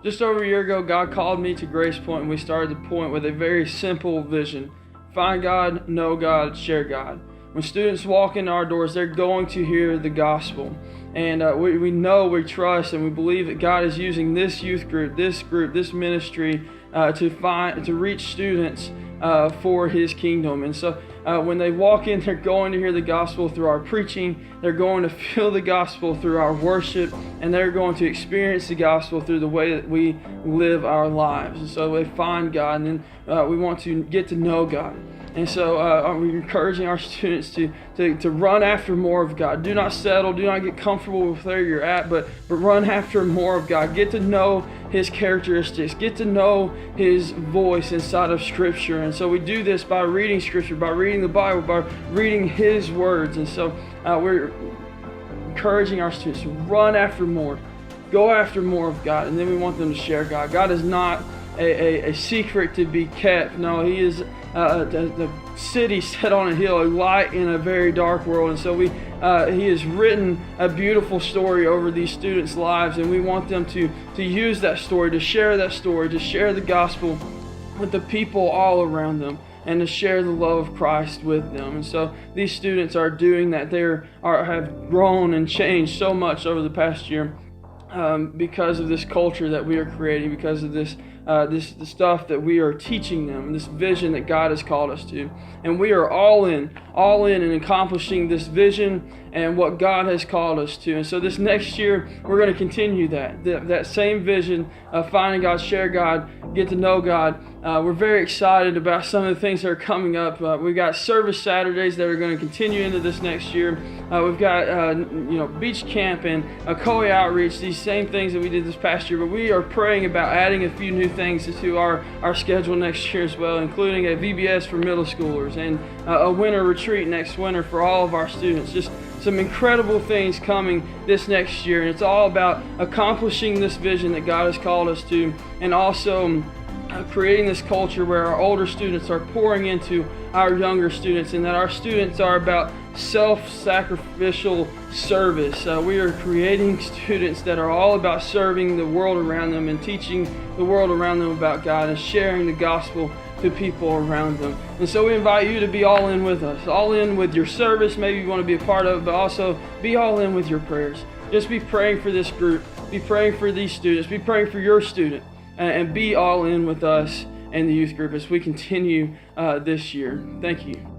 Just over a year ago, God called me to Grace Point, and we started the point with a very simple vision. Find God, know God, share God. When students walk in our doors, they're going to hear the gospel. And we know, we trust, and we believe that God is using this youth group, this ministry to reach students for His kingdom. And so when they walk in, they're going to hear the gospel through our preaching. They're going to feel the gospel through our worship, and they're going to experience the gospel through the way that we live our lives. And so they find God, and then we want to get to know God. And so we're encouraging our students to run after more of God. Do not settle. Do not get comfortable with where you're at, but run after more of God. Get to know His characteristics. Get to know His voice inside of Scripture. And so we do this by reading Scripture, by reading the Bible, by reading His words. And so we're encouraging our students to run after more. Go after more of God. And then we want them to share God. God is not a secret to be kept. No, He is the city set on a hill, a light in a very dark world. And so He has written a beautiful story over these students' lives, and we want them to use that story, to share the gospel with the people all around them, and to share the love of Christ with them. And so these students are doing that. They have grown and changed so much over the past year because of this culture that we are creating, because of the stuff that we are teaching them, this vision that God has called us to. And we are all in accomplishing this vision and what God has called us to. And so this next year, we're going to continue that same vision of finding God, share God, get to know God. We're very excited about some of the things that are coming up. We've got service Saturdays that are going to continue into this next year. We've got beach camp and a COE outreach, these same things that we did this past year. But we are praying about adding a few new things to our schedule next year as well, including a VBS for middle schoolers and a winter retreat next winter for all of our students. Just some incredible things coming this next year, and it's all about accomplishing this vision that God has called us to, and also creating this culture where our older students are pouring into our younger students, and that our students are about self-sacrificial service. We are creating students that are all about serving the world around them and teaching the world around them about God and sharing the gospel to people around them. And so we invite you to be all in with us, all in with your service. Maybe you want to be a part of it, but also be all in with your prayers. Just be praying for this group, be praying for these students, be praying for your student, and be all in with us and the youth group as we continue this year. Thank you.